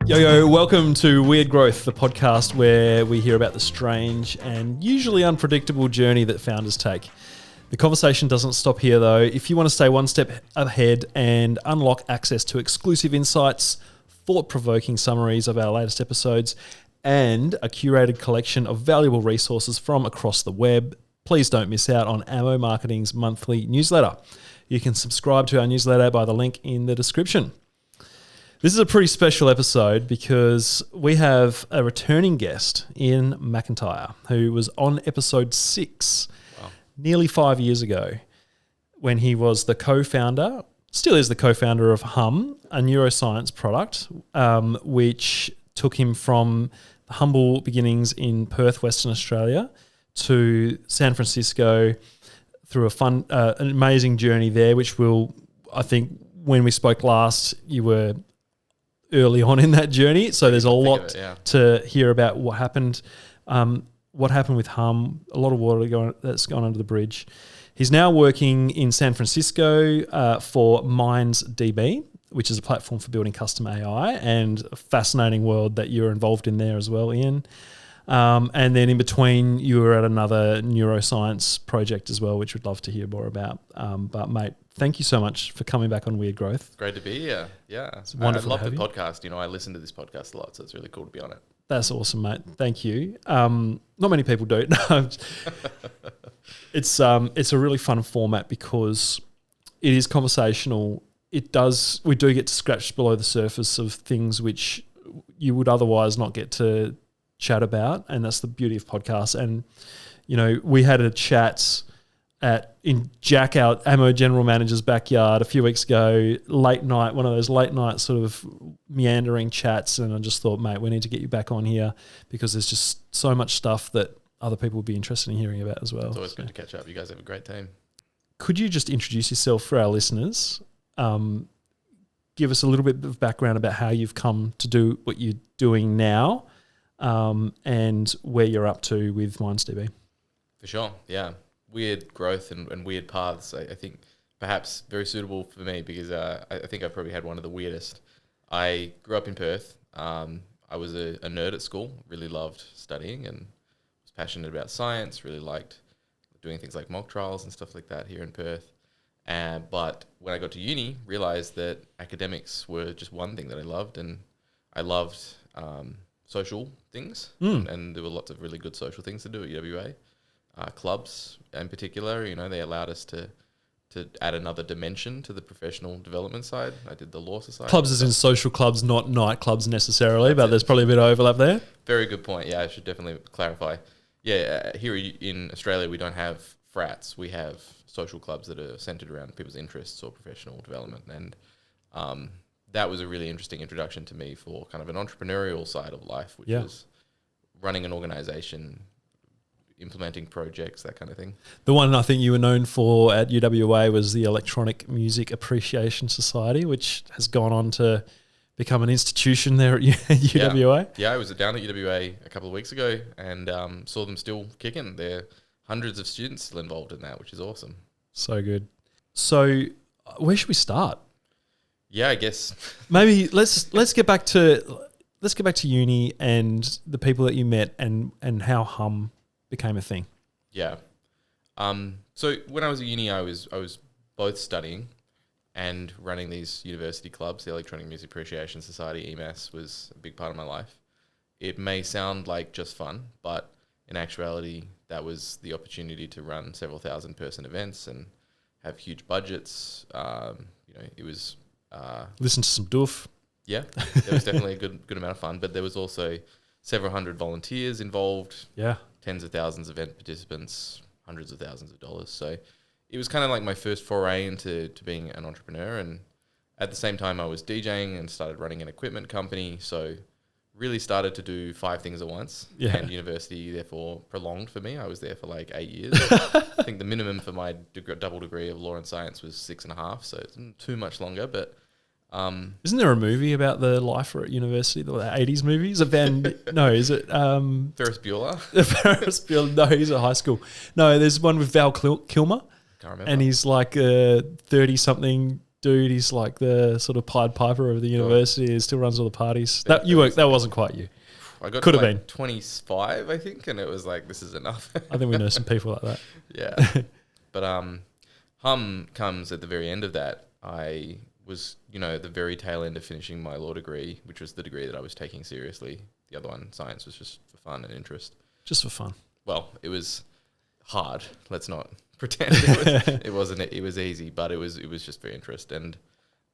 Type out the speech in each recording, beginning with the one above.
Yo, welcome to Weird Growth, the podcast where we hear about the strange and usually unpredictable journey that founders take. The conversation doesn't stop here though. If you want to stay one step ahead and unlock access to exclusive insights, thought-provoking summaries of our latest episodes, and a curated collection of valuable resources from across the web, please don't miss out on Ammo Marketing's monthly newsletter. You can subscribe to our newsletter by the link in the description. This is a pretty special episode because we have a returning guest, Iain McIntyre, who was on episode 6 nearly 5 years ago when he was the co-founder, still is the co-founder of Humm, a neuroscience product, which took him from humble beginnings in Perth, Western Australia, to San Francisco through an amazing journey there, which I think when we spoke last, you were early on in that journey. So there's a lot to hear about what happened with Humm, a lot of water that's gone under the bridge. He's now working in San Francisco for MindsDB, which is a platform for building custom AI, and a fascinating world that you're involved in there as well, Iain. And then in between, you were at another neuroscience project as well, which we'd love to hear more about. But mate, thank you so much for coming back on Weird Growth. Great to be here. Yeah. It's wonderful. I love the podcast. I listen to this podcast a lot, so it's really cool to be on it. That's awesome, mate. Thank you. Not many people do. It's a really fun format because it is conversational. We do get to scratch below the surface of things which you would otherwise not get to chat about, and that's the beauty of podcasts. And we had a chat in Jack, our Ammo general manager's backyard a few weeks ago, late night, one of those late night sort of meandering chats, and I just thought, mate, we need to get you back on here because there's just so much stuff that other people would be interested in hearing about as well. It's always good to catch up. You guys have a great team. Could you just introduce yourself for our listeners? Give us a little bit of background about how you've come to do what you're doing now, and where you're up to with MindsDB. For sure, yeah. Weird growth and weird paths, I think perhaps very suitable for me because I think I probably had one of the weirdest. I grew up in Perth. I was a nerd at school, really loved studying and was passionate about science, really liked doing things like mock trials and stuff like that here in Perth. But when I got to uni, realised that academics were just one thing that I loved, and I loved social things, and there were lots of really good social things to do at UWA. Clubs in particular, they allowed us to add another dimension to the professional development side. I did the law society. Clubs as in social clubs, not nightclubs necessarily, but there's probably a bit of overlap there. Very good point. Yeah, I should definitely clarify. Yeah, here in Australia, we don't have frats. We have social clubs that are centered around people's interests or professional development. And that was a really interesting introduction to me for kind of an entrepreneurial side of life, which was running an organization, implementing projects, that kind of thing. The one I think you were known for at UWA was the Electronic Music Appreciation Society, which has gone on to become an institution there at UWA. Yeah, I was down at UWA a couple of weeks ago and saw them still kicking. There are hundreds of students still involved in that, which is awesome. So good. So where should we start? Yeah, I guess maybe let's get back to uni and the people that you met and how Humm became a thing. Yeah. So when I was at uni, I was both studying and running these university clubs. The Electronic Music Appreciation Society, EMAS, was a big part of my life. It may sound like just fun, but in actuality, that was the opportunity to run several thousand person events and have huge budgets. It was listen to some doof. Yeah, there was definitely a good amount of fun, but there was also several hundred volunteers involved. Yeah. Tens of thousands of event participants, hundreds of thousands of dollars. So it was kind of like my first foray into being an entrepreneur. And at the same time, I was DJing and started running an equipment company. So really started to do 5 things at once. Yeah. And university, therefore, prolonged for me. I was there for like 8 years. I think the minimum for my double degree of law and science was 6.5. So it's too much longer, but... Isn't there a movie about the life at university, the 80s movie? Is it is it... Ferris Bueller? Ferris Bueller, no, he's at high school. No, there's one with Val Kilmer. Can't remember. And he's like a 30-something dude. He's like the sort of Pied Piper of the university. He still runs all the parties. That- That wasn't quite you. I got Could to have like been 25, I think, and it was like, this is enough. I think we know some people like that. Yeah. But Humm comes at the very end of that. I was, at the very tail end of finishing my law degree, which was the degree that I was taking seriously. The other one, science, was just for fun and interest. Just for fun. Well, it was hard. Let's not pretend it wasn't. It was easy, but it was just for interest. And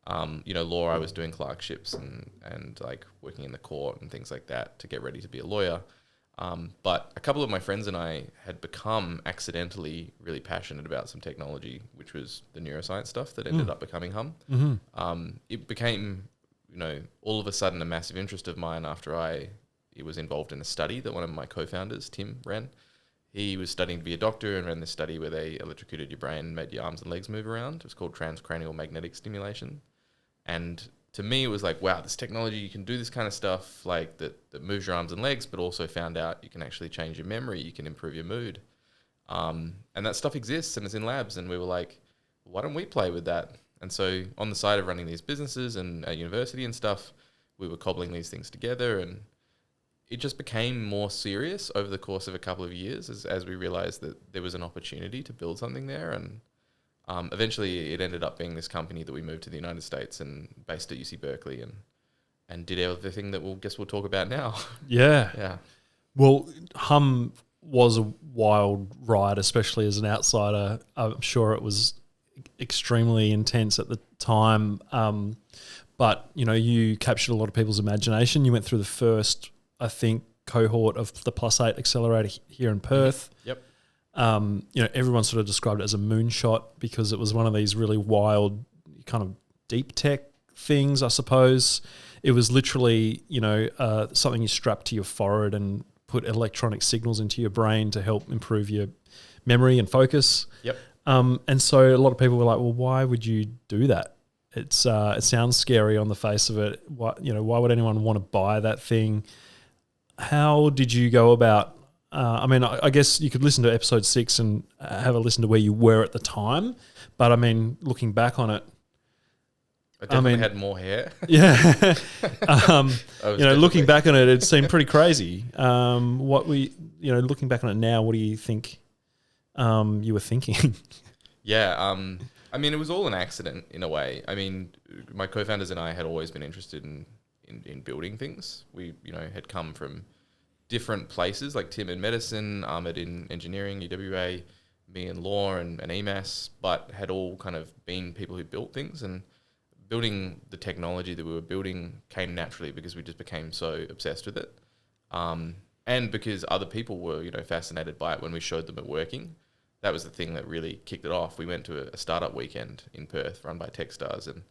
law, I was doing clerkships and like working in the court and things like that to get ready to be a lawyer. But a couple of my friends and I had become accidentally really passionate about some technology, which was the neuroscience stuff that ended up becoming Humm. Mm-hmm. It became, all of a sudden a massive interest of mine after I was involved in a study that one of my co-founders, Tim, ran. He was studying to be a doctor and ran this study where they electrocuted your brain and made your arms and legs move around. It was called transcranial magnetic stimulation. And to me, it was like, wow, this technology, you can do this kind of stuff like that moves your arms and legs, but also found out you can actually change your memory, you can improve your mood. And that stuff exists and it's in labs. And we were like, why don't we play with that? And so on the side of running these businesses and at university and stuff, we were cobbling these things together, and it just became more serious over the course of a couple of years as we realized that there was an opportunity to build something there. And eventually it ended up being this company that we moved to the United States and based at UC Berkeley and did everything that we'll talk about now. Yeah. Yeah. Well, Humm was a wild ride, especially as an outsider. I'm sure it was extremely intense at the time. But, you captured a lot of people's imagination. You went through the first, I think, cohort of the +8 accelerator here in Perth. Yep. Everyone sort of described it as a moonshot because it was one of these really wild kind of deep tech things, I suppose. It was literally, something you strap to your forehead and put electronic signals into your brain to help improve your memory and focus. Yep. And so a lot of people were like, well, why would you do that? It sounds scary on the face of it. Why would anyone want to buy that thing? How did you go about? I guess you could listen to episode 6 and have a listen to where you were at the time. But looking back on it, I definitely had more hair. Yeah. Looking back on it, it seemed pretty crazy. Looking back on it now, what do you think you were thinking? Yeah. It was all an accident in a way. My co-founders and I had always been interested in building things. We, had come from different places, like Tim in medicine, Ahmed in engineering, UWA, me in law and EMAS, but had all kind of been people who built things, and building the technology that we were building came naturally because we just became so obsessed with it. And because other people were, fascinated by it when we showed them it working. That was the thing that really kicked it off. We went to a startup weekend in Perth run by Techstars, and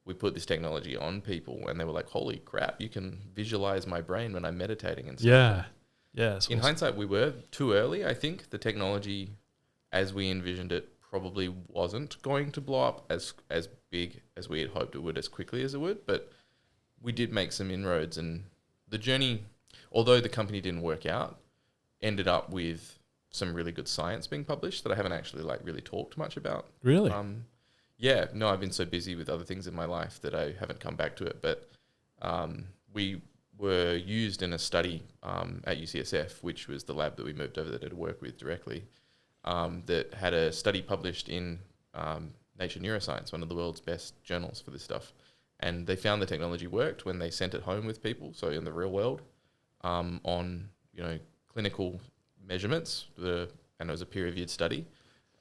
we put this technology on people and they were like, holy crap, you can visualize my brain when I'm meditating and stuff. Yeah. Yeah. In awesome. hindsight, we were too early. I think the technology as we envisioned it probably wasn't going to blow up as big as we had hoped it would, as quickly as it would, but we did make some inroads, and the journey, although the company didn't work out, ended up with some really good science being published that I haven't actually really talked much about. Really? Yeah, no, I've been so busy with other things in my life that I haven't come back to it. But we were used in a study at UCSF, which was the lab that we moved over there to work with directly, that had a study published in Nature Neuroscience, one of the world's best journals for this stuff. And they found the technology worked when they sent it home with people, so in the real world, on clinical measurements, and it was a peer-reviewed study,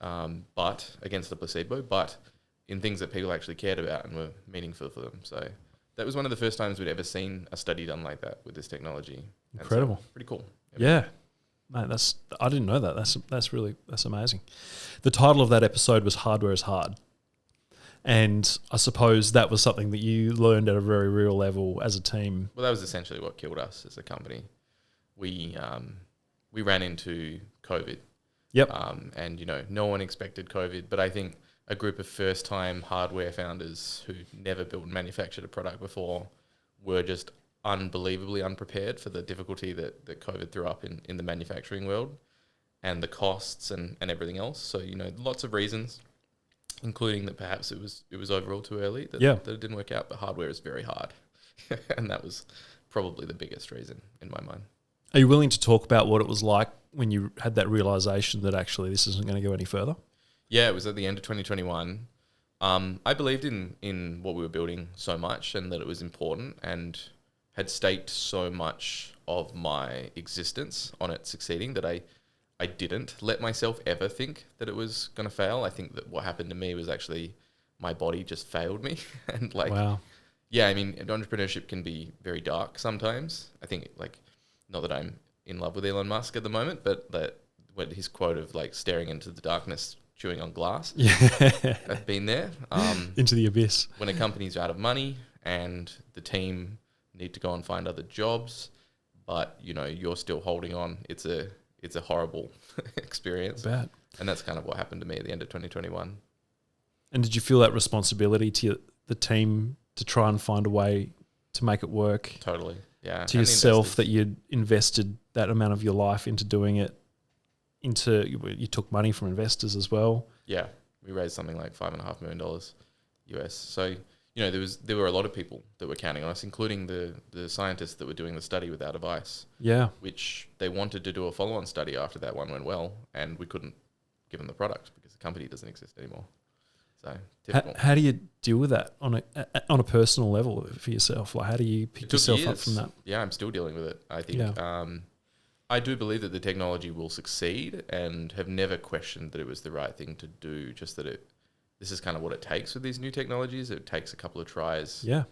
but against the placebo, but in things that people actually cared about and were meaningful for them. So that was one of the first times we'd ever seen a study done like that with this technology. Incredible. So, pretty cool. Yeah. Mate, I didn't know that. That's amazing. The title of that episode was Hardware is Hard. And I suppose that was something that you learned at a very real level as a team. Well, that was essentially what killed us as a company. We ran into COVID. Yep. And, no one expected COVID, but I think a group of first-time hardware founders who never built and manufactured a product before were just unbelievably unprepared for the difficulty that COVID threw up in the manufacturing world and the costs and everything else. So, lots of reasons. including that perhaps it was overall too early that, Yeah. that it didn't work out. But hardware is very hard, and that was probably the biggest reason in my mind. Are you willing to talk about what it was like when you had that realization that actually this isn't going to go any further? Yeah, it was at the end of 2021. I believed in what we were building so much and that it was important, and had staked so much of my existence on it succeeding that I didn't let myself ever think that it was going to fail. I think that what happened to me was actually my body just failed me. And like, Wow. yeah, I mean, entrepreneurship can be very dark sometimes. I think like, not that I'm in love with Elon Musk at the moment, but that what his quote of like staring into the darkness, chewing on glass. Yeah. I've been there. Into the abyss. When a company's out of money and the team need to go and find other jobs, but you know you're still holding on, it's a horrible experience. Bad. And that's kind of what happened to me at the end of 2021. And did you feel that responsibility to the team to try and find a way to make it work? Totally. Yeah. To yourself, that you'd invested that amount of your life into doing it, you took money from investors as well. Yeah. We raised something like $5.5 million US. So, you know, there were a lot of people that were counting on us, including the scientists that were doing the study with our device. Yeah. Which they wanted to do a follow-on study after that one went well, and we couldn't give them the product because the company doesn't exist anymore. So typical. How do you deal with that on a personal level for yourself? Like, how do you pick yourself up from that? Yeah, I'm still dealing with it. I think I do believe that the technology will succeed, and have never questioned that it was the right thing to do. Just that this is kind of what it takes with these new technologies. It takes a couple of tries. Yeah.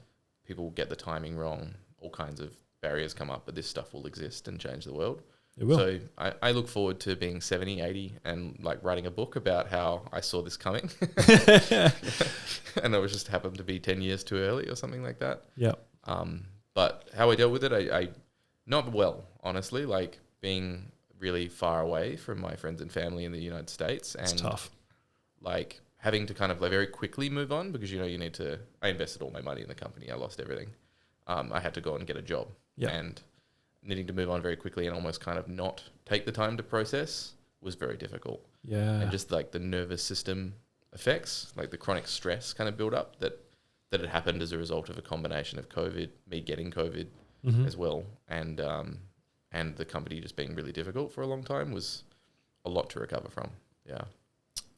People get the timing wrong. All kinds of barriers come up, but this stuff will exist and change the world. It will. So I look forward to being 70, 80 and like writing a book about how I saw this coming. And it was just happened to be 10 years too early or something like that. Yeah. But how I dealt with it, I not well, honestly, like being really far away from my friends and family in the United States. And it's tough. Like having to kind of like very quickly move on because, you know, I invested all my money in the company. I lost everything. I had to go and get a job. Yeah. And needing to move on very quickly and almost kind of not take the time to process was very difficult. Yeah. And just like the nervous system effects, like the chronic stress kind of build up that had happened as a result of a combination of COVID, me getting COVID as well, and the company just being really difficult for a long time was a lot to recover from. Yeah.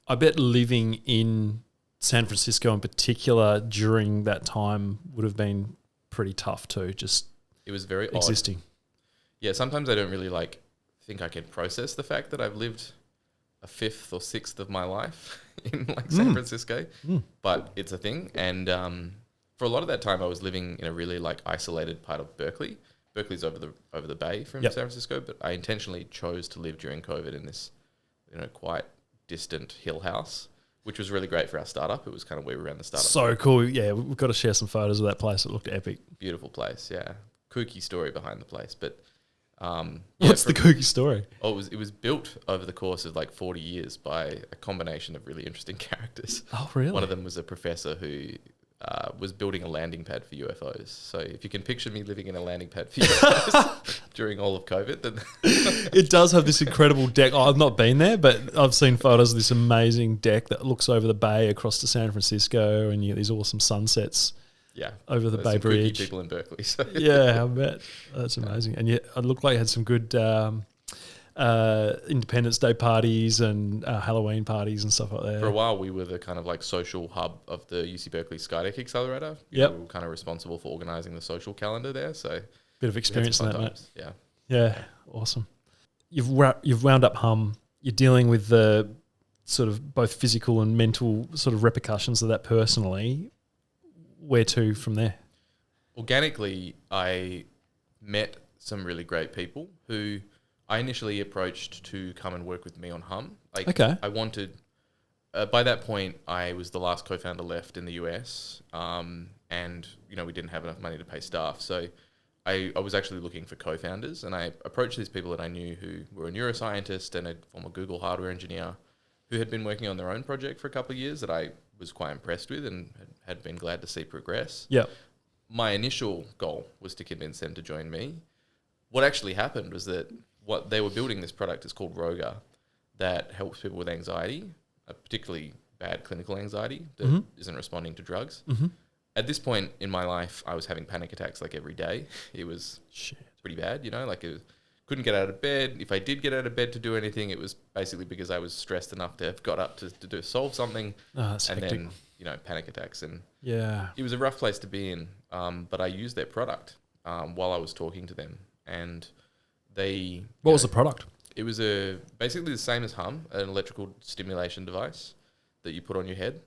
I bet living in San Francisco in particular during that time would have been pretty tough too, just it was very existing. Odd. Yeah, sometimes I don't really think I can process the fact that I've lived a fifth or sixth of my life in like San Francisco, but it's a thing. And for a lot of that time, I was living in a really like isolated part of Berkeley. Berkeley's over the bay from San Francisco, but I intentionally chose to live during COVID in this, you know, quite distant hill house, which was really great for our startup. It was kind of where we ran the startup. So cool. Yeah, we've got to share some photos of that place. It looked epic. Beautiful place, yeah. Kooky story behind the place, but what's the kooky story? Oh, it was built over the course of like 40 years by a combination of really interesting characters. Oh, really? One of them was a professor who was building a landing pad for UFOs. So if you can picture me living in a landing pad for UFOs during all of COVID, then it does have this incredible deck. Oh, I've not been there, but I've seen photos of this amazing deck that looks over the bay across to San Francisco, and you get these awesome sunsets. Yeah, over the Bay some Bridge. People in Berkeley. So. Yeah, I bet that's amazing. And yeah, it looked like you had some good Independence Day parties and Halloween parties and stuff like that. For a while, we were the kind of like social hub of the UC Berkeley Skydeck Accelerator. We were kind of responsible for organising the social calendar there. So bit of experience in that, mate. Yeah, awesome. You've wound up Humm. You're dealing with the sort of both physical and mental sort of repercussions of that personally. Where to from there? Organically, I met some really great people who I initially approached to come and work with me on Humm. I wanted, by that point, I was the last co-founder left in the US, and you know we didn't have enough money to pay staff. So I was actually looking for co-founders, and I approached these people that I knew who were a neuroscientist and a former Google hardware engineer who had been working on their own project for a couple of years that I was quite impressed with and had been glad to see progress. Yeah. My initial goal was to convince them to join me. What actually happened was that what they were building, this product is called Roga, that helps people with anxiety, particularly bad clinical anxiety that Mm-hmm. isn't responding to drugs. Mm-hmm. At this point in my life, I was having panic attacks like every day. It was Shit. pretty bad, like couldn't get out of bed. If I did get out of bed to do anything, it was basically because I was stressed enough to have got up to solve something. Oh, that's and hectic. then, panic attacks. And Yeah. it was a rough place to be in. But I used their product while I was talking to them. And they... What was the product? It was basically the same as Humm, an electrical stimulation device that you put on your head.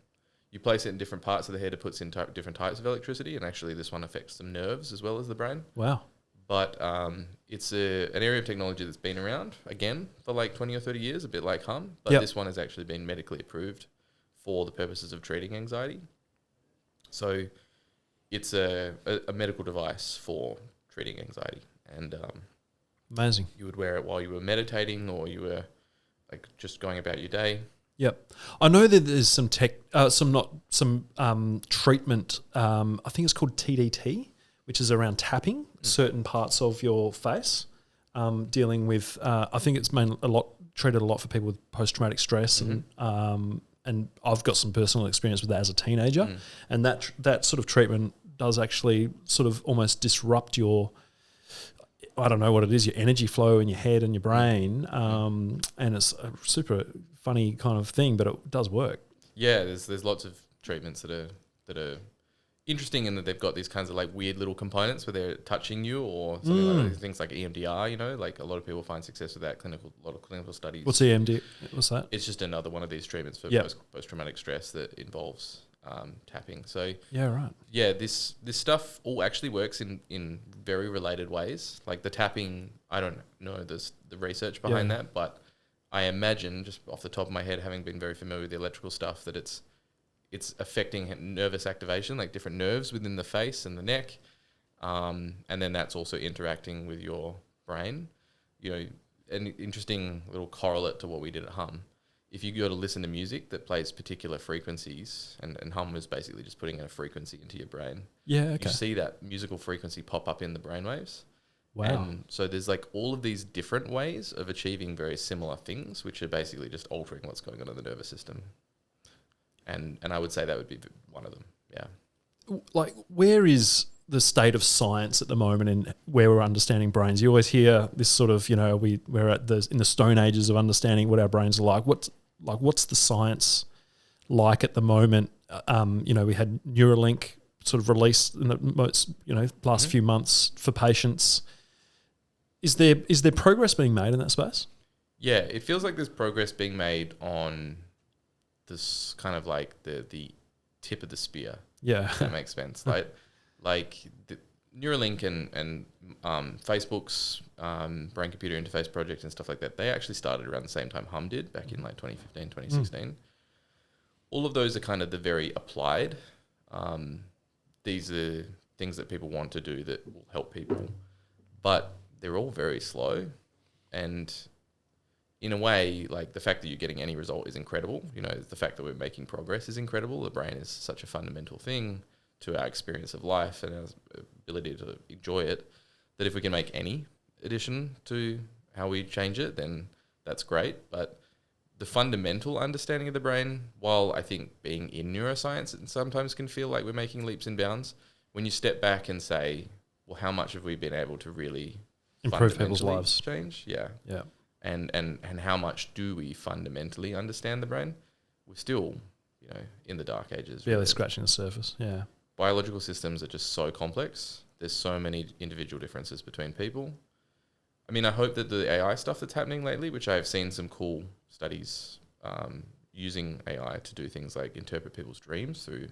You place it in different parts of the head. It puts in different types of electricity, and actually this one affects the nerves as well as the brain. Wow. But it's an area of technology that's been around, again, for like 20 or 30 years, a bit like Humm. But Yep. this one has actually been medically approved for the purposes of treating anxiety. So it's a medical device for treating anxiety. And Amazing. you would wear it while you were meditating or you were like just going about your day. Yep. I know that there's some treatment. I think it's called TDT, which is around tapping certain parts of your face, dealing with. I think it's treated a lot for people with post-traumatic stress, and I've got some personal experience with that as a teenager, and that sort of treatment does actually sort of almost disrupt your. I don't know what it is, your energy flow in your head and your brain, and it's a super funny kind of thing, but it does work. Yeah, there's lots of treatments that are interesting in that they've got these kinds of like weird little components where they're touching you or something like things like EMDR. Like a lot of people find success with that. A lot of clinical studies. What's EMD? What's that? It's just another one of these treatments for post-traumatic stress that involves tapping. So Yeah, right. yeah, this stuff all actually works in very related ways. Like the tapping, I don't know the research behind that, but I imagine just off the top of my head, having been very familiar with the electrical stuff, that it's affecting nervous activation, like different nerves within the face and the neck, and then that's also interacting with your brain. An interesting little correlate to what we did at Humm. If you go to listen to music that plays particular frequencies, and Humm is basically just putting in a frequency into your brain. Yeah, okay. You see that musical frequency pop up in the brainwaves. Wow. And so there's like all of these different ways of achieving very similar things, which are basically just altering what's going on in the nervous system. And I would say that would be one of them. Yeah. Like, where is the state of science at the moment in where we're understanding brains? You always hear this sort of, we're in the stone ages of understanding what our brains are like. What's the science like at the moment? We had Neuralink sort of released in the most, last few months for patients. Is there progress being made in that space? Yeah, it feels like there's progress being made on this kind of like the tip of the spear. Yeah. If that makes sense. Like the Neuralink and Facebook's brain-computer interface project and stuff like that, they actually started around the same time Humm did, back in like 2015, 2016. All of those are kind of the very applied. These are things that people want to do that will help people. But they're all very slow. And in a way, like the fact that you're getting any result is incredible. The fact that we're making progress is incredible. The brain is such a fundamental thing to our experience of life and our ability to enjoy it, that if we can make any addition to how we change it, then that's great. But the fundamental understanding of the brain, while I think being in neuroscience, it sometimes can feel like we're making leaps and bounds, when you step back and say, well, how much have we been able to really improve people's lives? Change? Yeah. Yeah. And how much do we fundamentally understand the brain? We're still, in the dark ages. Barely scratching the surface. Yeah. Biological systems are just so complex. There's so many individual differences between people. I mean, I hope that the AI stuff that's happening lately, which I've seen some cool studies using AI to do things like interpret people's dreams through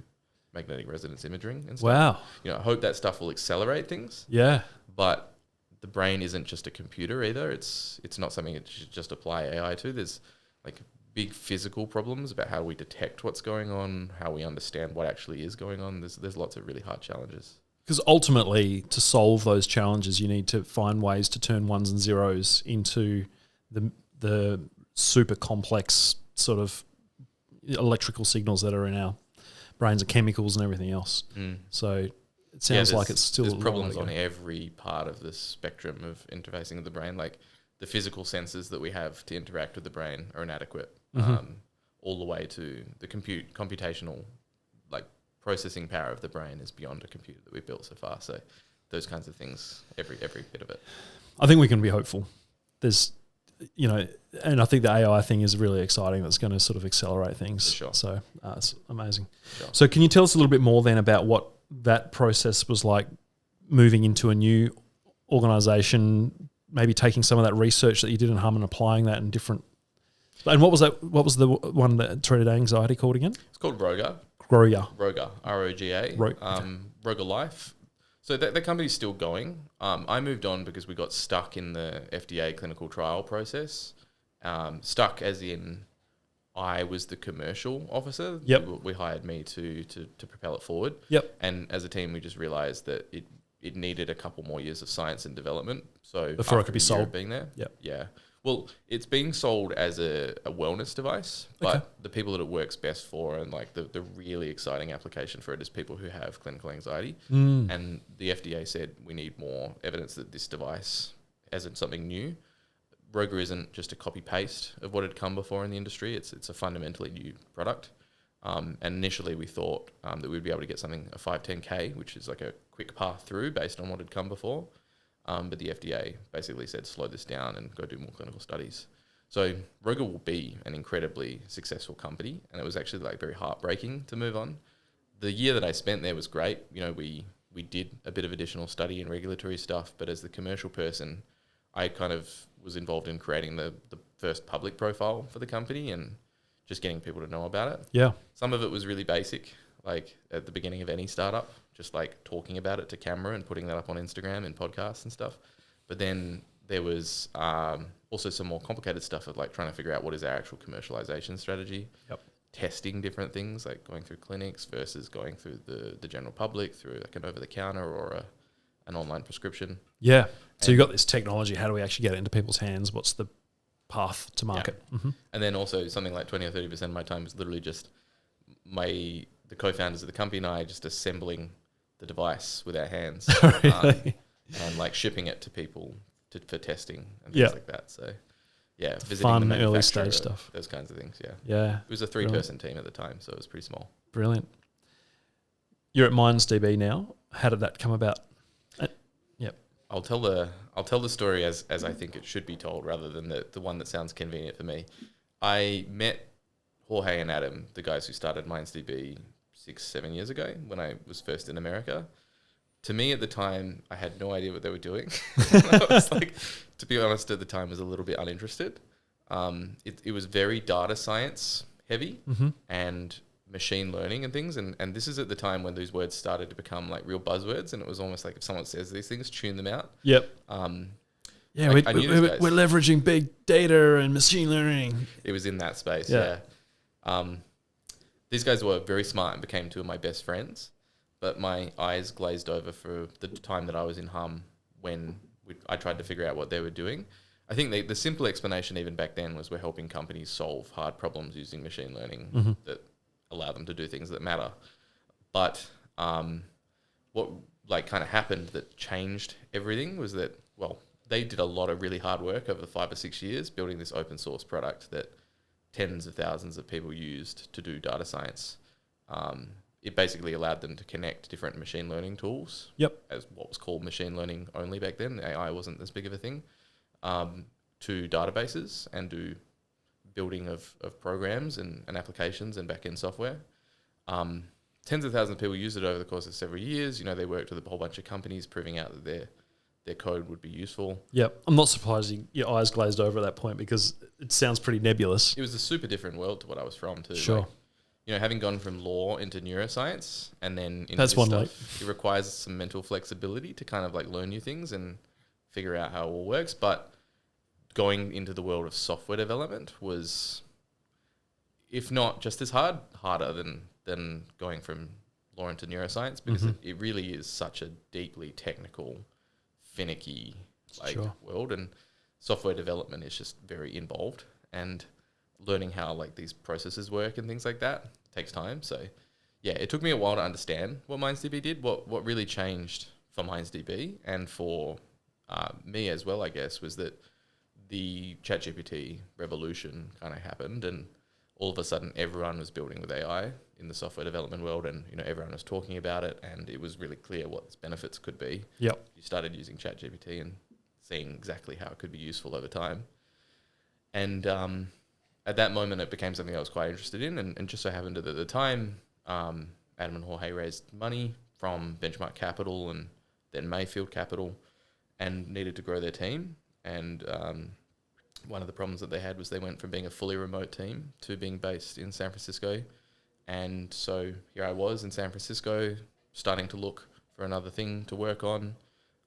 magnetic resonance imaging and stuff. Wow. I hope that stuff will accelerate things. Yeah. But the brain isn't just a computer either. It's not something that you should just apply AI to. There's like big physical problems about how we detect what's going on, how we understand what actually is going on. There's lots of really hard challenges. Because ultimately, to solve those challenges, you need to find ways to turn ones and zeros into the super complex sort of electrical signals that are in our brains and chemicals and everything else. So it sounds like it's still... There's problems on every part of the spectrum of interfacing with the brain. Like the physical senses that we have to interact with the brain are inadequate. all the way to the computational, like processing power of the brain is beyond a computer that we've built so far. So those kinds of things, every bit of it. I think we can be hopeful. There's, and I think the AI thing is really exciting. That's going to sort of accelerate things. For sure. So it's amazing. Sure. So can you tell us a little bit more then about what that process was like, moving into a new organisation, maybe taking some of that research that you did in Humm and applying that in different. And what was that? What was the one that treated anxiety called again? It's called Roga. Roga, ROGA. Roga Life. So that company's still going. I moved on because we got stuck in the FDA clinical trial process. Stuck as in I was the commercial officer. Yep. We hired me to propel it forward. Yep. And as a team, we just realised that it needed a couple more years of science and development. So before it could be sold. Being there. Yep. Yeah. Well, it's being sold as a wellness device, but the people that it works best for and like the really exciting application for it is people who have clinical anxiety. And the FDA said we need more evidence that this device isn't something new. Roga isn't just a copy paste of what had come before in the industry. It's a fundamentally new product. And initially we thought that we'd be able to get something, a 510K, which is like a quick path through based on what had come before. But the FDA basically said, slow this down and go do more clinical studies. So Roga will be an incredibly successful company. And it was actually like very heartbreaking to move on. The year that I spent there was great. We did a bit of additional study and regulatory stuff, but as the commercial person, I kind of was involved in creating the first public profile for the company and just getting people to know about it. Yeah. Some of it was really basic, like at the beginning of any startup, just like talking about it to camera and putting that up on Instagram and podcasts and stuff. But then there was also some more complicated stuff of like trying to figure out what is our actual commercialization strategy. Yep. Testing different things, like going through clinics versus going through the general public through like an over-the-counter or an online prescription. Yeah. So you got this technology. How do we actually get it into people's hands? What's the path to market? Yeah. And then also something like 20 or 30% of my time was literally just the co-founders of the company and I just assembling the device with our hands. Really? And like shipping it to people for testing and things like that. So yeah, visiting fun the early stage manufacturer, stuff. Those kinds of things. Yeah. Yeah. It was a 3-person team at the time, so it was pretty small. Brilliant. You're at MindsDB now. How did that come about? Yep. I'll tell the story as I think it should be told rather than the one that sounds convenient for me. I met Jorge and Adam, the guys who started MindsDB 6-7 years ago when I was first in America. To me at the time, I had no idea what they were doing. I was like, to be honest, at the time was a little bit uninterested. It was very data science heavy and machine learning and things. And this is at the time when these words started to become like real buzzwords. And it was almost like if someone says these things, tune them out. Yep. Yeah, we're leveraging big data and machine learning. It was in that space, yeah. These guys were very smart and became two of my best friends. But my eyes glazed over for the time that I was in Humm when I tried to figure out what they were doing. I think the simple explanation even back then was we're helping companies solve hard problems using machine learning that allow them to do things that matter. But what like kind of happened that changed everything was that, well, they did a lot of really hard work over 5 or 6 years building this open source product that tens of thousands of people used to do data science. It basically allowed them to connect different machine learning tools. Yep. As what was called machine learning only back then. AI wasn't as big of a thing. To databases and do building of programs and applications and back-end software. Tens of thousands of people used it over the course of several years. They worked with a whole bunch of companies proving out that their code would be useful. Yep. I'm not surprised your eyes glazed over at that point because it sounds pretty nebulous. It was a super different world to what I was from too. Sure. Having gone from law into neuroscience and then into That's this one stuff, it requires some mental flexibility to kind of like learn new things and figure out how it all works. But going into the world of software development was, if not just as harder than going from law into neuroscience, because it really is such a deeply technical, finicky world, and software development is just very involved, and learning how like these processes work and things like that takes time. So yeah, it took me a while to understand what MindsDB did. What really changed for MindsDB and for me as well, I guess, was that the Chat-GPT revolution kind of happened, and all of a sudden everyone was building with AI in the software development world, and everyone was talking about it, and it was really clear what its benefits could be. Yep. You started using Chat-GPT and seeing exactly how it could be useful over time. And at that moment, it became something I was quite interested in, and just so happened that at the time, Adam and Jorge raised money from Benchmark Capital and then Mayfield Capital, and needed to grow their team. And one of the problems that they had was they went from being a fully remote team to being based in San Francisco. And so here I was in San Francisco, starting to look for another thing to work on.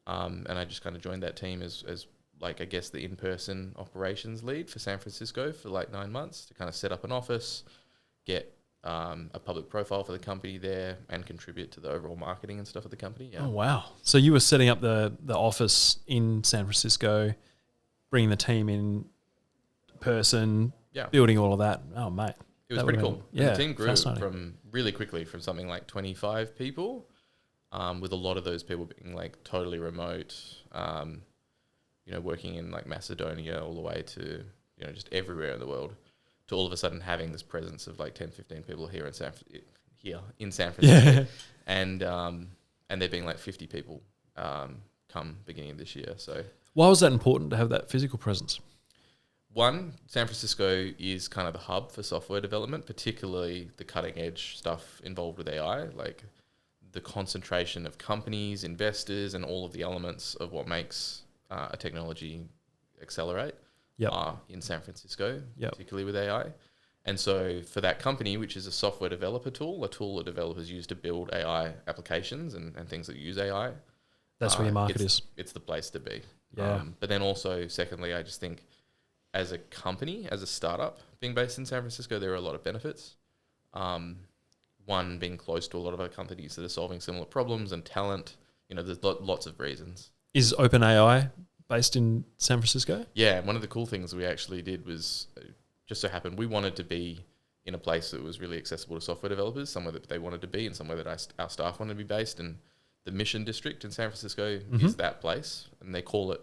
And I just kind of joined that team as like, I guess, the in-person operations lead for San Francisco for like 9 months to kind of set up an office, get a public profile for the company there, and contribute to the overall marketing and stuff of the company. Yeah. Oh, wow. So you were setting up the office in San Francisco, bringing the team in person, building all of that. Oh, mate. It was pretty cool. Yeah, and the team grew from really quickly from something like 25 people, with a lot of those people being like totally remote, working in like Macedonia all the way to, just everywhere in the world, to all of a sudden having this presence of like 10, 15 people here in San Francisco. Yeah. And there being like 50 people come beginning of this year. So why was that important to have that physical presence? One, San Francisco is kind of the hub for software development, particularly the cutting edge stuff involved with AI, like the concentration of companies, investors, and all of the elements of what makes a technology accelerate are in San Francisco, particularly with AI. And so for that company, which is a software developer tool, a tool that developers use to build AI applications and things that use AI. That's where your market is. It's the place to be. Yeah. But then also, secondly, I just think as a company, as a startup, being based in San Francisco, there are a lot of benefits. One, being close to a lot of other companies that are solving similar problems, and talent. There's lots of reasons. Is OpenAI based in San Francisco? Yeah, one of the cool things we actually did was, just so happened, we wanted to be in a place that was really accessible to software developers, somewhere that they wanted to be, and somewhere that our staff wanted to be based. And the Mission District in San Francisco is that place, and they call it,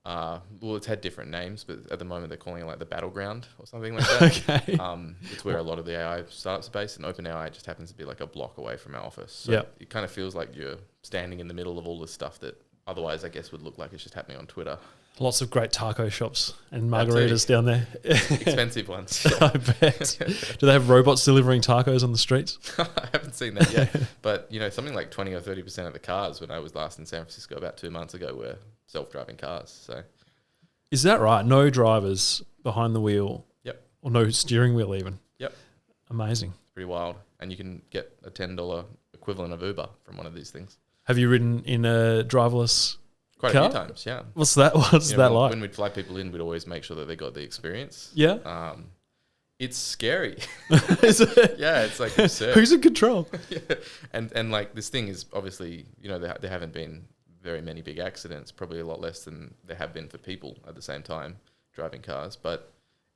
it's had different names, but at the moment they're calling it like the Battleground or something like that. Okay. It's where a lot of the AI startups are based, and OpenAI just happens to be like a block away from our office. So it kind of feels like you're standing in the middle of all this stuff that otherwise I guess would look like it's just happening on Twitter. Lots of great taco shops and margaritas down there. Expensive ones. I bet. Do they have robots delivering tacos on the streets? I haven't seen that yet. But, something like 20 or 30% of the cars when I was last in San Francisco about 2 months ago were self-driving cars. So, is that right? No drivers behind the wheel? Yep. Or no steering wheel even? Yep. Amazing. It's pretty wild. And you can get a $10 equivalent of Uber from one of these things. Have you ridden in a driverless Quite car? a few times, yeah. What's that like? When we'd fly people in, we'd always make sure that they got the experience. Yeah. It's scary. Is it? Yeah, it's like absurd. Who's in control? Yeah. And like this thing is obviously, there haven't been very many big accidents, probably a lot less than there have been for people at the same time driving cars. But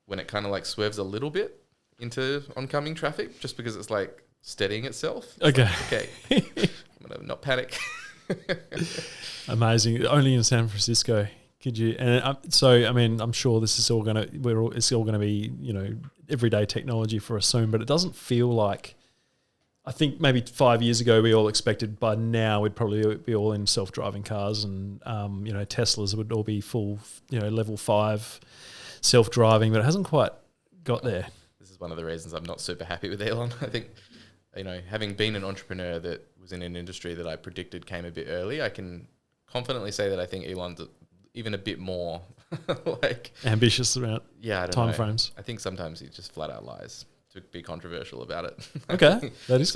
when it kind of like swerves a little bit into oncoming traffic, just because it's like steadying itself. Okay. I'm going to not panic. Amazing. Only in San Francisco could you? And so, I mean, I'm sure this is all going to, it's all going to be, everyday technology for us soon, but it doesn't feel like, I think maybe 5 years ago we all expected by now we'd probably be all in self-driving cars, and, Teslas would all be full, level 5 self-driving, but it hasn't quite got there. This is one of the reasons I'm not super happy with Elon. I think, having been an entrepreneur that was in an industry that I predicted came a bit early, I can confidently say that I think Elon's even a bit more like ambitious about time frames. I think sometimes he just flat out lies to be controversial about it. Okay, that is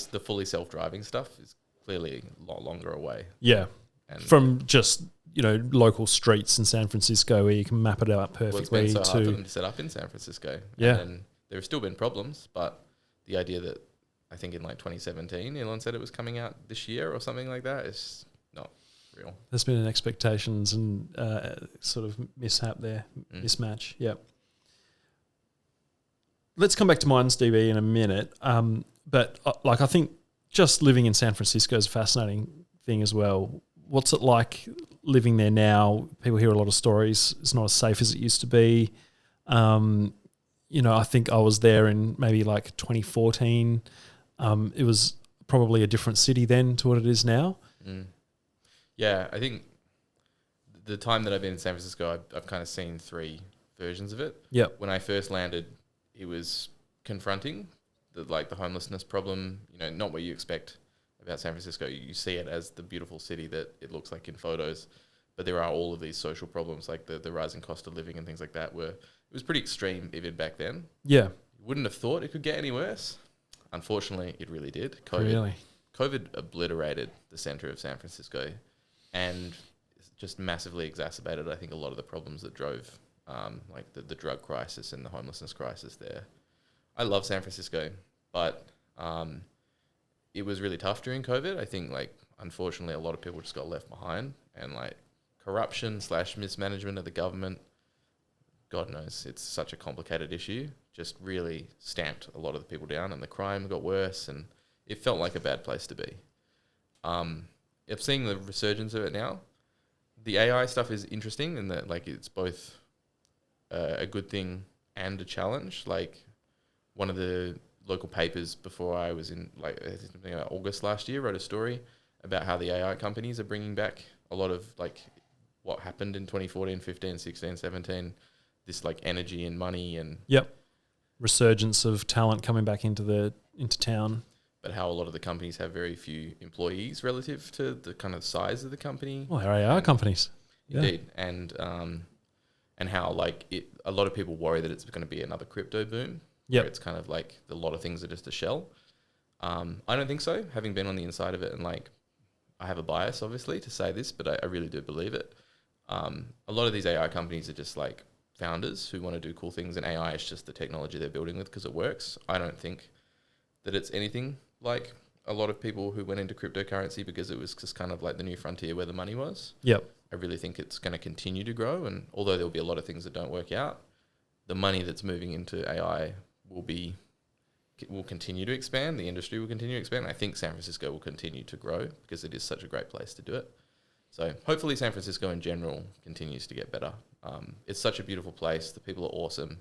the fully self-driving stuff is clearly a lot longer away. Yeah, and from just local streets in San Francisco where you can map it out perfectly. Well, it's been so hard for them to set up in San Francisco. Yeah, and there have still been problems, but the idea that I think in like 2017, Elon said it was coming out this year or something like that is not real. There's been an expectations and sort of mishap there, mismatch. Yeah. Let's come back to MindsDB in a minute. But I think just living in San Francisco is a fascinating thing as well. What's it like living there now? People hear a lot of stories. It's not as safe as it used to be. I think I was there in maybe like 2014. It was probably a different city then to what it is now. Yeah, I think the time that I've been in San Francisco, I've kind of seen three versions of it. Yep. When I first landed, it was confronting the homelessness problem, not what you expect about San Francisco. You see it as the beautiful city that it looks like in photos, but there are all of these social problems, like the rising cost of living and things like that, where it was pretty extreme even back then. Yeah. You wouldn't have thought it could get any worse. Unfortunately, it really did. COVID obliterated the center of San Francisco and just massively exacerbated, I think, a lot of the problems that drove the drug crisis and the homelessness crisis there. I love San Francisco, but it was really tough during COVID. I think, unfortunately, a lot of people just got left behind, and corruption / mismanagement of the government, God knows, it's such a complicated issue, just really stamped a lot of the people down, and the crime got worse, and it felt like a bad place to be. I'm seeing the resurgence of it now. The AI stuff is interesting in that it's both a good thing and a challenge. One of the local papers before I was in August last year wrote a story about how the AI companies are bringing back a lot of what happened in 2014, 15, 16, 17, this energy and money and resurgence of talent coming back into town. But how a lot of the companies have very few employees relative to the kind of size of the company. Well, they're AI companies. Indeed. And how a lot of people worry that it's going to be another crypto boom. Yeah. It's kind of a lot of things are just a shell. I don't think so, having been on the inside of it, and I have a bias obviously to say this, but I really do believe it. A lot of these AI companies are just founders who want to do cool things, and AI is just the technology they're building with because it works. I don't think that it's anything like a lot of people who went into cryptocurrency because it was just kind of the new frontier where the money was. Yep. I really think it's going to continue to grow, and although there'll be a lot of things that don't work out, the money that's moving into AI will continue to expand. The industry will continue to expand. I think San Francisco will continue to grow because it is such a great place to do it. So hopefully San Francisco in general continues to get better. It's such a beautiful place. The people are awesome.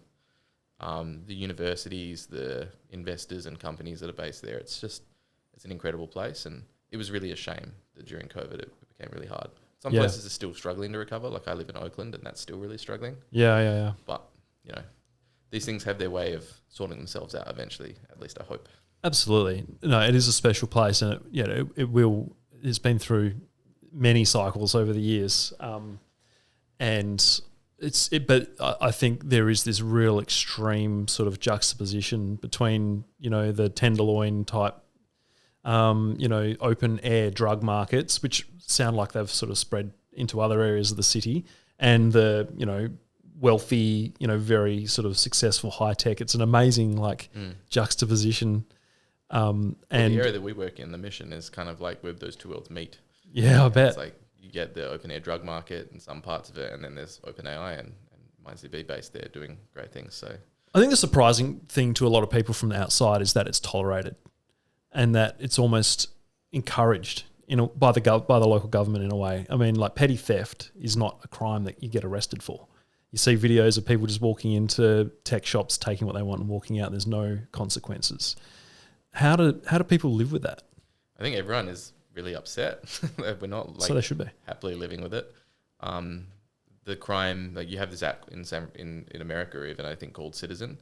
The universities, the investors and companies that are based there, it's an incredible place. And it was really a shame that during COVID it became really hard. Some places are still struggling to recover. I live in Oakland and that's still really struggling. Yeah. But, these things have their way of sorting themselves out eventually, at least I hope. Absolutely. No, it is a special place, and it's been through many cycles over the years. But I think there is this real extreme sort of juxtaposition between, the Tenderloin type, open air drug markets, which sound like they've sort of spread into other areas of the city, and the, wealthy, very sort of successful high tech. It's an amazing juxtaposition. And the area that we work in, the Mission, is kind of where those two worlds meet. Yeah, I bet. It's you get the open air drug market and some parts of it, and then there's open AI and MindsDB based there doing great things. So I think the surprising thing to a lot of people from the outside is that it's tolerated, and that it's almost encouraged by the local government in a way. I mean, petty theft is not a crime that you get arrested for. You see videos of people just walking into tech shops, taking what they want and walking out. There's no consequences. How do people live with that? I think everyone is really upset. We're not so they should be happily living with it. The crime, you have this app in America even, I think, called Citizen,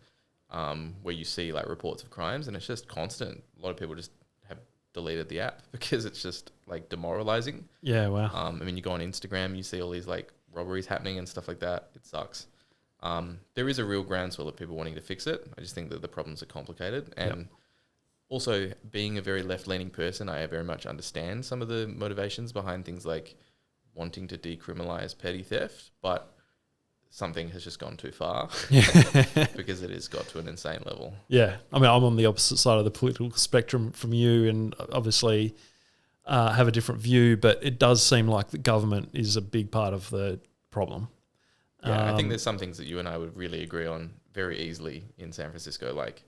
where you see reports of crimes, and it's just constant. A lot of people just have deleted the app because it's just demoralizing. Yeah, wow. I mean, you go on Instagram, you see all these robberies happening and stuff like that. It sucks. There is a real groundswell of people wanting to fix it. I just think that the problems are complicated. And also, being a very left-leaning person, I very much understand some of the motivations behind things like wanting to decriminalize petty theft, but something has just gone too far because it has got to an insane level. Yeah. I mean, I'm on the opposite side of the political spectrum from you, and obviously have a different view, but it does seem like the government is a big part of the problem. Yeah, I think there's some things that you and I would really agree on very easily in San Francisco, like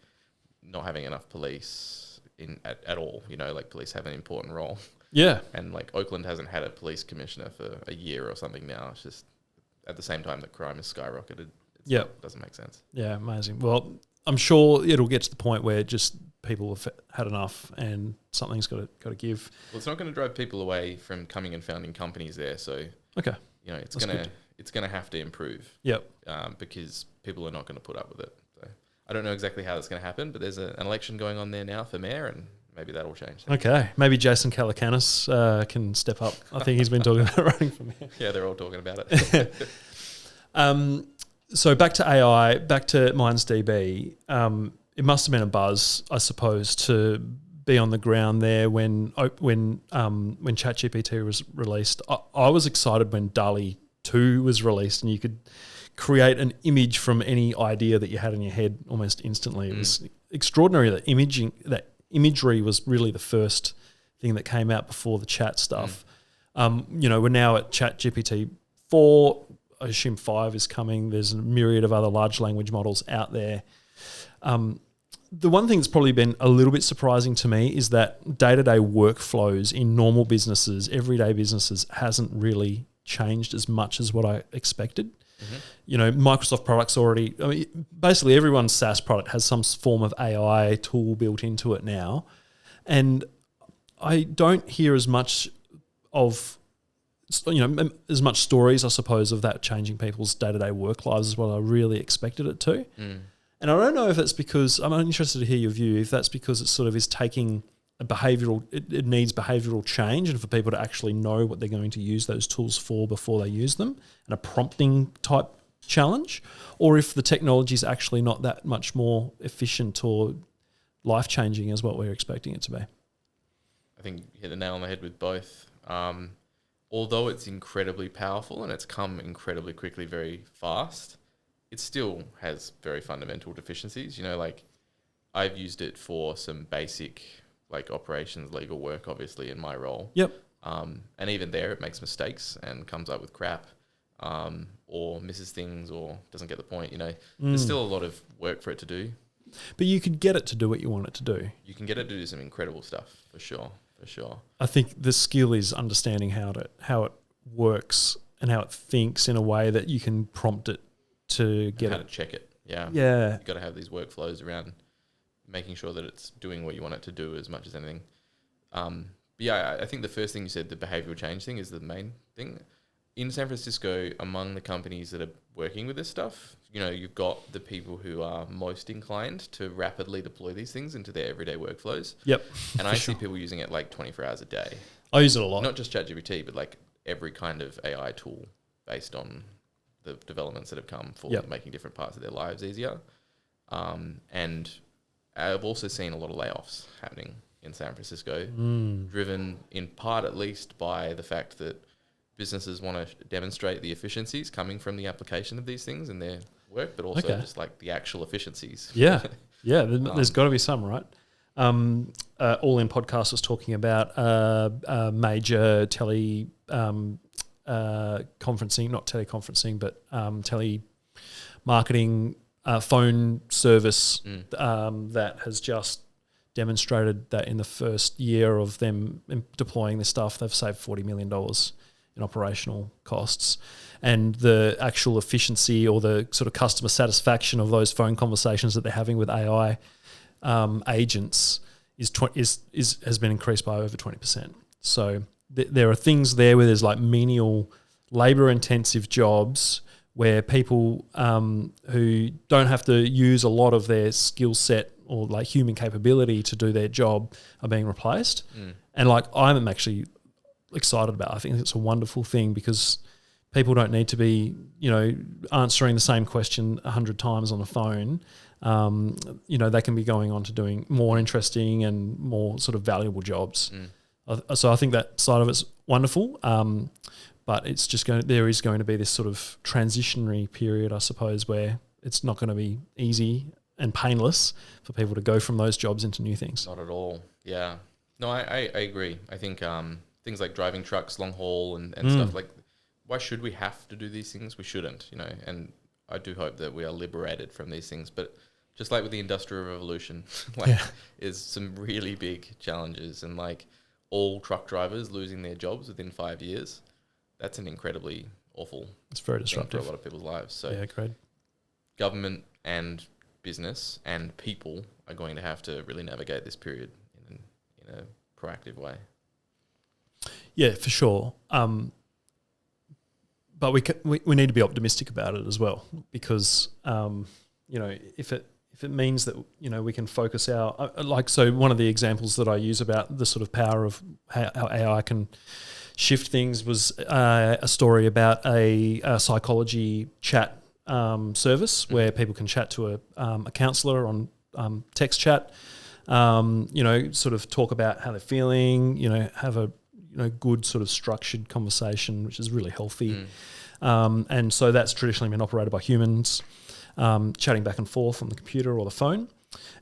not having enough police at all. Police have an important role. Yeah. And Oakland hasn't had a police commissioner for a year or something now. It's just at the same time that crime has skyrocketed, Doesn't make sense. Yeah, amazing. Well, I'm sure it'll get to the point where just people have had enough and something's got to give. Well, it's not going to drive people away from coming and founding companies there. So, okay, it's going to have to improve. Yep. Because people are not going to put up with it. So I don't know exactly how that's going to happen, but there's an election going on there now for mayor, and maybe that'll change. Okay, maybe Jason Calacanis can step up. I think he's been talking about running for mayor. Yeah, they're all talking about it. So back to AI, back to MindsDB. It must have been a buzz, I suppose, to be on the ground there when Chat-GPT was released. I was excited when DALL-E 2 was released, and you could create an image from any idea that you had in your head almost instantly. It was extraordinary that imagery was really the first thing that came out before the chat stuff. We're now at Chat-GPT 4. I assume 5 is coming. There's a myriad of other large language models out there. The one thing that's probably been a little bit surprising to me is that day-to-day workflows in normal businesses, everyday businesses, hasn't really changed as much as what I expected. Microsoft products basically everyone's SaaS product has some form of AI tool built into it now. And I don't hear as much as much stories, I suppose, of that changing people's day-to-day work lives as what I really expected it to. And I don't know if it's because, I'm interested to hear your view, if that's because it sort of is taking a it needs behavioural change, and for people to actually know what they're going to use those tools for before they use them, and a prompting type challenge, or if the technology is actually not that much more efficient or life-changing as what we're expecting it to be. I think you hit the nail on the head with both. Although it's incredibly powerful and it's come incredibly quickly, very fast, it still has very fundamental deficiencies. I've used it for some basic operations, legal work, obviously, in my role. Yep. And even there, it makes mistakes and comes up with crap, or misses things, or doesn't get the point. There's still a lot of work for it to do. But you could get it to do what you want it to do. You can get it to do some incredible stuff, for sure. I think the skill is understanding how it works and how it thinks in a way that you can prompt it to get how to check it. Yeah. You've got to have these workflows around making sure that it's doing what you want it to do as much as anything. I think the first thing you said, the behavioral change thing, is the main thing. In San Francisco, among the companies that are working with this stuff, you've got the people who are most inclined to rapidly deploy these things into their everyday workflows. Yep. And I see people using it 24 hours a day. I use it a lot. Not just ChatGPT, but every kind of AI tool based on the developments that have come for making different parts of their lives easier. And I've also seen a lot of layoffs happening in San Francisco, driven in part at least by the fact that businesses want to demonstrate the efficiencies coming from the application of these things in their work, but also just the actual efficiencies. Yeah. There's got to be some, right? All In Podcast was talking about major conferencing, not teleconferencing, but telemarketing phone service that has just demonstrated that in the first year of them deploying this stuff, they've saved $40 million in operational costs. And the actual efficiency or the sort of customer satisfaction of those phone conversations that they're having with AI agents has been increased by over 20%. So there are things there where there's menial, labour-intensive jobs where people who don't have to use a lot of their skill set or human capability to do their job are being replaced. And I'm actually excited about it. I think it's a wonderful thing because people don't need to be, answering the same question 100 times on the phone. They can be going on to doing more interesting and more sort of valuable jobs. So I think that side of it's wonderful. But it's just there is going to be this sort of transitionary period, I suppose, where it's not going to be easy and painless for people to go from those jobs into new things. Not at all. Yeah. No, I agree. I think things like driving trucks, long haul and stuff, why should we have to do these things? We shouldn't, and I do hope that we are liberated from these things. But just like with the Industrial Revolution, is some really big challenges, and all truck drivers losing their jobs within 5 years, that's an incredibly awful It's very disruptive for a lot of people's lives. So yeah, great. government and business and people are going to have to really navigate this period in a proactive way. Yeah, for sure. But we need to be optimistic about it as well, because if it means that we can focus our so one of the examples that I use about the sort of power of how AI can shift things was a story about a psychology chat service where people can chat to a counsellor on text chat, sort of talk about how they're feeling, have a good sort of structured conversation, which is really healthy. And so that's traditionally been operated by humans, chatting back and forth on the computer or the phone.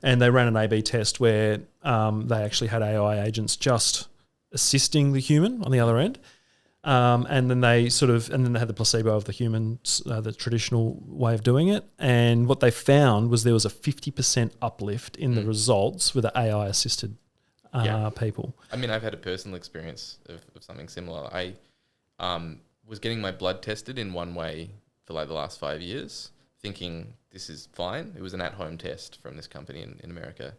And they ran an A/B test where they actually had AI agents just assisting the human on the other end. And then they had the placebo of the humans, the traditional way of doing it. And what they found was there was a 50% uplift in the results with the AI assisted people. I mean, I've had a personal experience of something similar. I was getting my blood tested in one way for like the last 5 years, thinking this is fine. It was an at-home test from this company in America.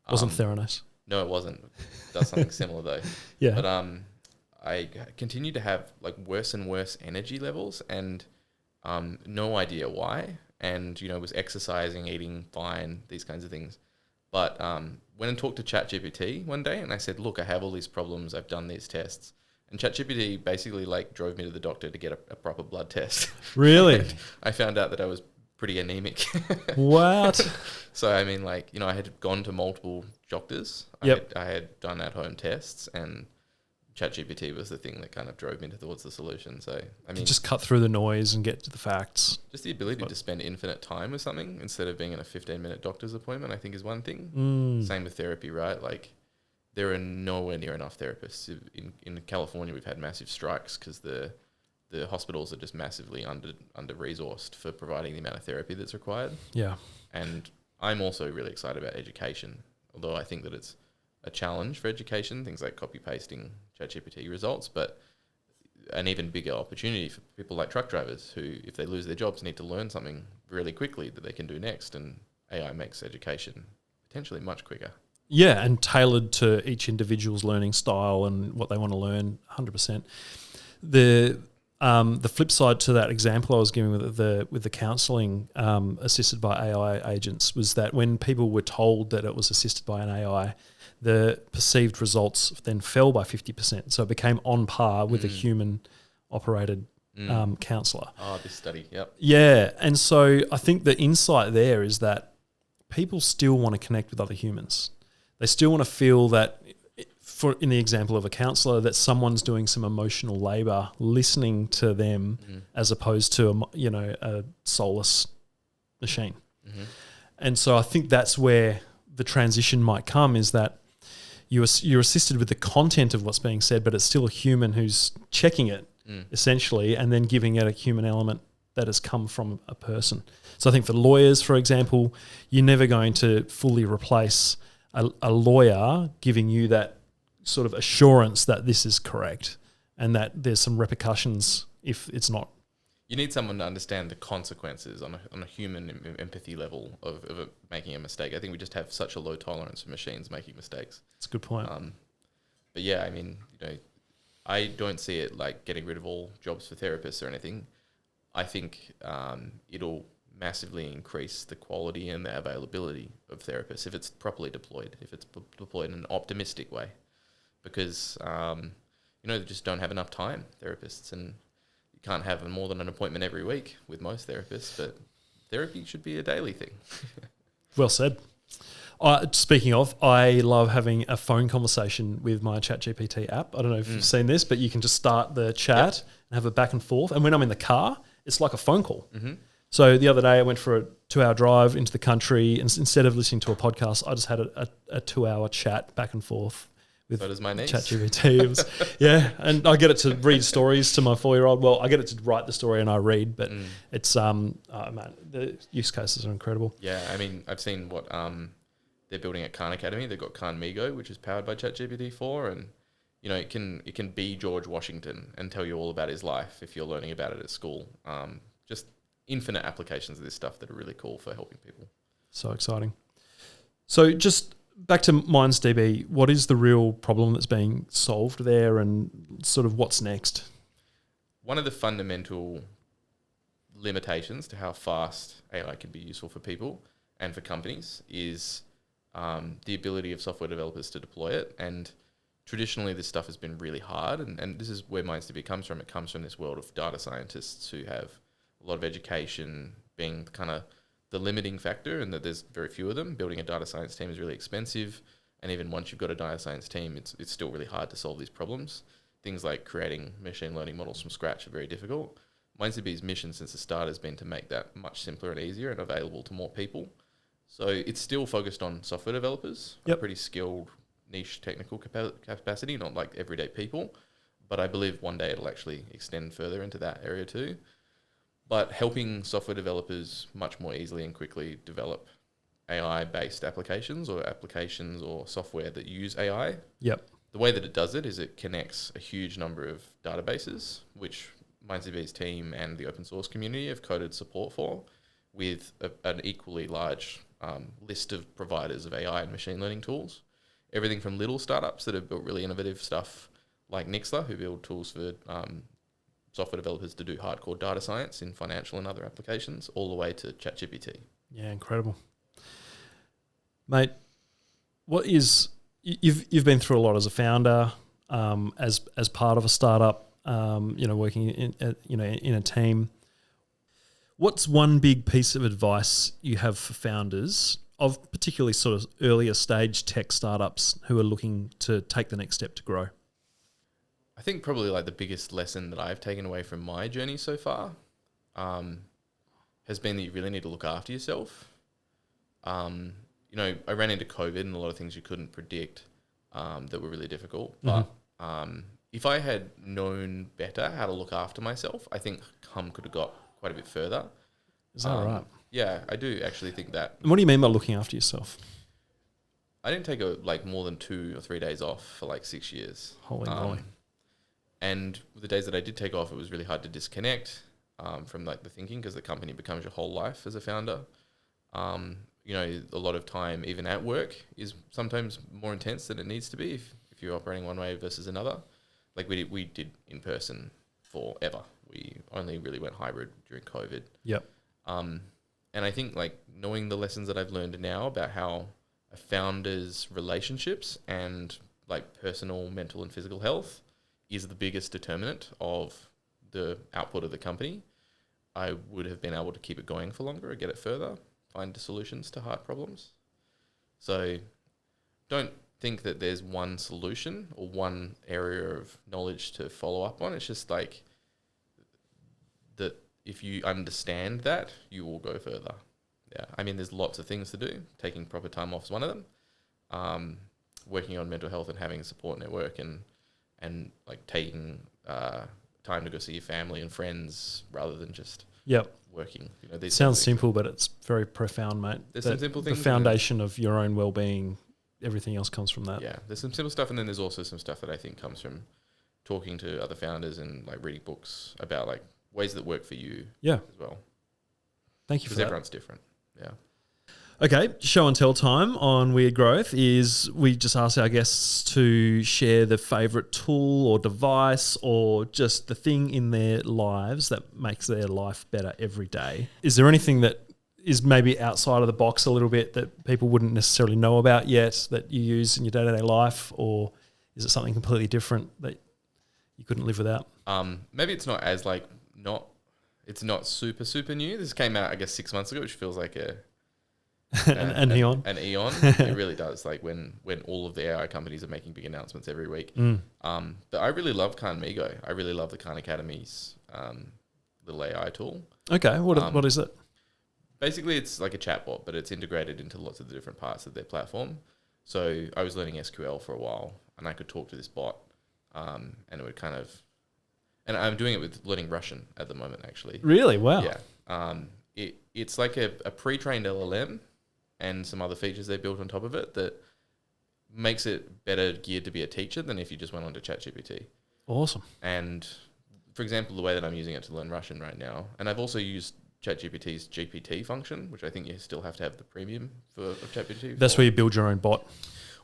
Wasn't Theranos? No, it wasn't. It does something similar though. Yeah. But I continued to have like worse and worse energy levels and no idea why. And, was exercising, eating fine, these kinds of things. But went and talked to Chat-GPT one day and I said, look, I have all these problems. I've done these tests. And Chat-GPT basically like drove me to the doctor to get a proper blood test. Really? I found out that I was pretty anemic. What? So, I mean, like, I had gone to multiple doctors. Yep. I had done at-home tests and Chat-GPT was the thing that kind of drove me towards the solution. So, I mean, just cut through the noise and get to the facts. Just the ability to spend infinite time with something instead of being in a 15-minute doctor's appointment, I think is one thing. Same with therapy, right? Like, there are nowhere near enough therapists. In California, we've had massive strikes because the hospitals are just massively under-resourced for providing the amount of therapy that's required. Yeah. And I'm also really excited about education, although I think that it's a challenge for education, things like copy-pasting ChatGPT results, but an even bigger opportunity for people like truck drivers who, if they lose their jobs, need to learn something really quickly that they can do next, and AI makes education potentially much quicker. Yeah, and tailored to each individual's learning style and what they want to learn, 100%. The flip side to that example I was giving with the counselling assisted by AI agents was that when people were told that it was assisted by an AI, the perceived results then fell by 50%. So it became on par with a human-operated counsellor. Oh, this study, yep. Yeah, and so I think the insight there is that people still want to connect with other humans. They still want to feel that, in the example of a counsellor, that someone's doing some emotional labour listening to them as opposed to a soulless machine. Mm-hmm. And so I think that's where the transition might come, is that you're assisted with the content of what's being said, but it's still a human who's checking it essentially, and then giving it a human element that has come from a person. So I think for lawyers, for example, you're never going to fully replace a lawyer giving you that sort of assurance that this is correct and that there's some repercussions if it's not. You need someone to understand the consequences on a human empathy level of making a mistake. I think we just have such a low tolerance for machines making mistakes. That's a good point. But yeah, I mean, I don't see it like getting rid of all jobs for therapists or anything. I think it'll massively increase the quality and the availability of therapists if it's properly deployed, if it's deployed in an optimistic way. Because, they just don't have enough time, therapists, and you can't have more than an appointment every week with most therapists, but therapy should be a daily thing. Well said. Speaking of, I love having a phone conversation with my Chat-GPT app. I don't know if you've seen this, but you can just start the chat and have a back and forth. And when I'm in the car, it's like a phone call. Mm-hmm. So the other day I went for a 2-hour drive into the country, and instead of listening to a podcast, I just had a 2-hour chat back and forth with Chat-GPT. It was, yeah, and I get it to read stories to my 4-year-old. Well, I get it to write the story and I read, but it's man, the use cases are incredible. Yeah, I mean, I've seen what they're building at Khan Academy. They've got Khan Migo, which is powered by Chat-GPT 4, and it can be George Washington and tell you all about his life if you're learning about it at school. Just infinite applications of this stuff that are really cool for helping people. So exciting. So just back to MindsDB, what is the real problem that's being solved there, and sort of what's next? One of the fundamental limitations to how fast AI can be useful for people and for companies is the ability of software developers to deploy it. And traditionally, this stuff has been really hard. And this is where MindsDB comes from. It comes from this world of data scientists who have a lot of education being kind of the limiting factor, and that there's very few of them. Building a data science team is really expensive. And even once you've got a data science team, it's still really hard to solve these problems. Things like creating machine learning models from scratch are very difficult. MindsDB's mission since the start has been to make that much simpler and easier and available to more people. So it's still focused on software developers, a pretty skilled, niche technical capacity, not like everyday people. But I believe one day it'll actually extend further into that area too. But helping software developers much more easily and quickly develop AI-based applications or software that use AI. Yep. The way that it does it is it connects a huge number of databases, which MindsDB's team and the open source community have coded support for, with an equally large list of providers of AI and machine learning tools. Everything from little startups that have built really innovative stuff like Nixler, who build tools for software developers to do hardcore data science in financial and other applications, all the way to Chat-GPT. Yeah, incredible. Mate, you've been through a lot as a founder, as part of a startup, working in a team. What's one big piece of advice you have for founders of particularly sort of earlier stage tech startups who are looking to take the next step to grow? I think probably like the biggest lesson that I've taken away from my journey so far has been that you really need to look after yourself. I ran into COVID and a lot of things you couldn't predict that were really difficult. But if I had known better how to look after myself, I think Humm could have got quite a bit further. Is that right? Yeah, I do actually think that. And what do you mean by looking after yourself? I didn't take more than 2 or 3 days off for 6 years. Holy moly. And the days that I did take off, it was really hard to disconnect from the thinking, because the company becomes your whole life as a founder. A lot of time, even at work, is sometimes more intense than it needs to be if you're operating one way versus another. We did in person forever. We only really went hybrid during COVID. Yep. And I think knowing the lessons that I've learned now about how a founder's relationships and personal, mental and physical health is the biggest determinant of the output of the company, I would have been able to keep it going for longer or get it further, find solutions to hard problems. So don't think that there's one solution or one area of knowledge to follow up on. It's just that if you understand that, you will go further. Yeah, I mean, there's lots of things to do. Taking proper time off is one of them. Working on mental health and having a support network and taking time to go see your family and friends rather than just working. It sounds simple, but it's very profound, mate. There's some simple things. The foundation of your own well-being, everything else comes from that. Yeah, there's some simple stuff, and then there's also some stuff that I think comes from talking to other founders and reading books about ways that work for you as well. Thank you for that. Because everyone's different. Yeah. Okay, show and tell time on Weird Growth is we just ask our guests to share the favourite tool or device or just the thing in their lives that makes their life better every day. Is there anything that is maybe outside of the box a little bit that people wouldn't necessarily know about yet that you use in your day-to-day life, or is it something completely different that you couldn't live without? Maybe it's not as it's not super new. This came out, I guess, 6 months ago, which feels like an eon. An eon. It really does. When all of the AI companies are making big announcements every week. But I really love Khan Migo. I really love the Khan Academy's little AI tool. Okay, what is it? Basically, it's like a chatbot, but it's integrated into lots of the different parts of their platform. So I was learning SQL for a while, and I could talk to this bot, and it would and I'm doing it with learning Russian at the moment, actually. Really? Wow. Yeah. It's like a pre-trained LLM and some other features they built on top of it that makes it better geared to be a teacher than if you just went on to Chat-GPT. Awesome. And for example, the way that I'm using it to learn Russian right now, and I've also used ChatGPT's GPT function, which I think you still have to have the premium of ChatGPT. That's where you build your own bot.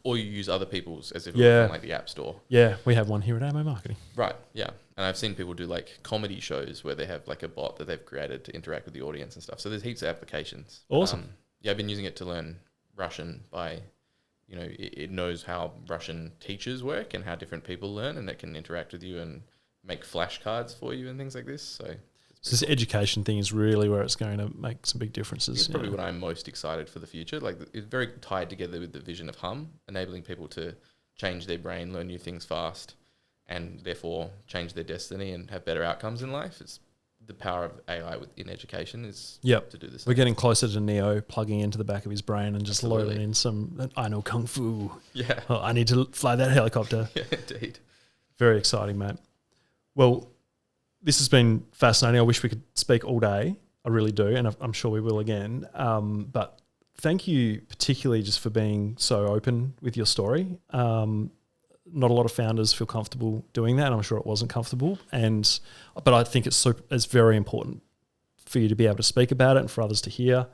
Or you use other people's as if it was from like the App Store. Yeah, we have one here at Ammo Marketing. Right, yeah. And I've seen people do like comedy shows where they have like a bot that they've created to interact with the audience and stuff. So there's heaps of applications. Awesome. Yeah, I've been using it to learn Russian by, it knows how Russian teachers work and how different people learn, and it can interact with you and make flashcards for you and things like this. So this education thing is really where it's going to make some big differences. It's probably what I'm most excited for the future. Like, it's very tied together with the vision of Humm, enabling people to change their brain, learn new things fast, and therefore change their destiny and have better outcomes in life. It's the power of AI in education is to do this. We're getting closer to Neo plugging into the back of his brain and just loading in some, I know Kung Fu. Yeah. Oh, I need to fly that helicopter. Yeah, indeed. Very exciting, mate. Well, this has been fascinating. I wish we could speak all day. I really do, and I'm sure we will again. But thank you particularly just for being so open with your story. Not a lot of founders feel comfortable doing that, and I'm sure it wasn't comfortable. But I think it's very important for you to be able to speak about it and for others to hear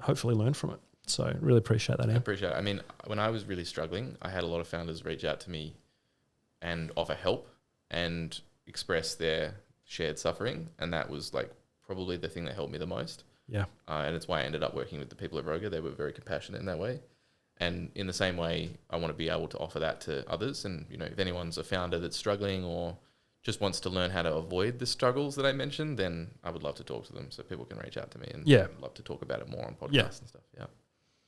hopefully learn from it. So really appreciate that, Ian. I appreciate it. I mean, when I was really struggling, I had a lot of founders reach out to me and offer help and express their shared suffering, and that was like probably the thing that helped me the most. Yeah. And it's why I ended up working with the people at Roga. They were very compassionate in that way. And in the same way, I want to be able to offer that to others. And, if anyone's a founder that's struggling or just wants to learn how to avoid the struggles that I mentioned, then I would love to talk to them so people can reach out to me and I'd love to talk about it more on podcasts and stuff. Yeah.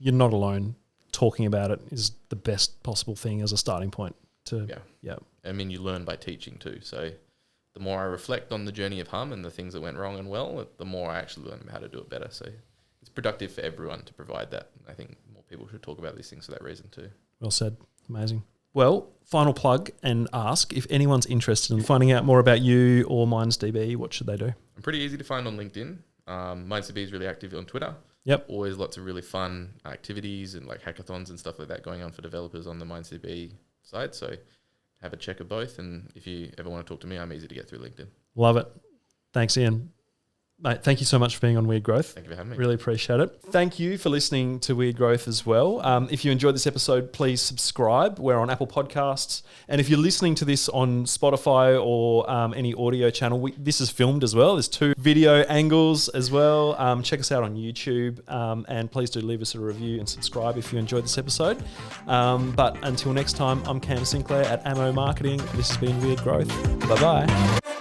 You're not alone. Talking about it is the best possible thing as a starting point. I mean, you learn by teaching too. So the more I reflect on the journey of Humm and the things that went wrong and well, the more I actually learn how to do it better. So it's productive for everyone to provide that. I think more people should talk about these things for that reason too. Well said. Amazing. Well, final plug and ask, if anyone's interested in finding out more about you or MindsDB, what should they do? I'm pretty easy to find on LinkedIn. MindsDB is really active on Twitter. Yep. Always lots of really fun activities and like hackathons and stuff like that going on for developers on the MindsDB side. So have a check of both. And if you ever want to talk to me, I'm easy to get through LinkedIn. Love it. Thanks, Ian. Mate, thank you so much for being on Weird Growth. Thank you for having me. Really appreciate it. Thank you for listening to Weird Growth as well. If you enjoyed this episode, please subscribe. We're on Apple Podcasts. And if you're listening to this on Spotify or any audio channel, this is filmed as well. There's 2 video angles as well. Check us out on YouTube. And please do leave us a review and subscribe if you enjoyed this episode. But until next time, I'm Cam Sinclair at Ammo Marketing. This has been Weird Growth. Bye-bye.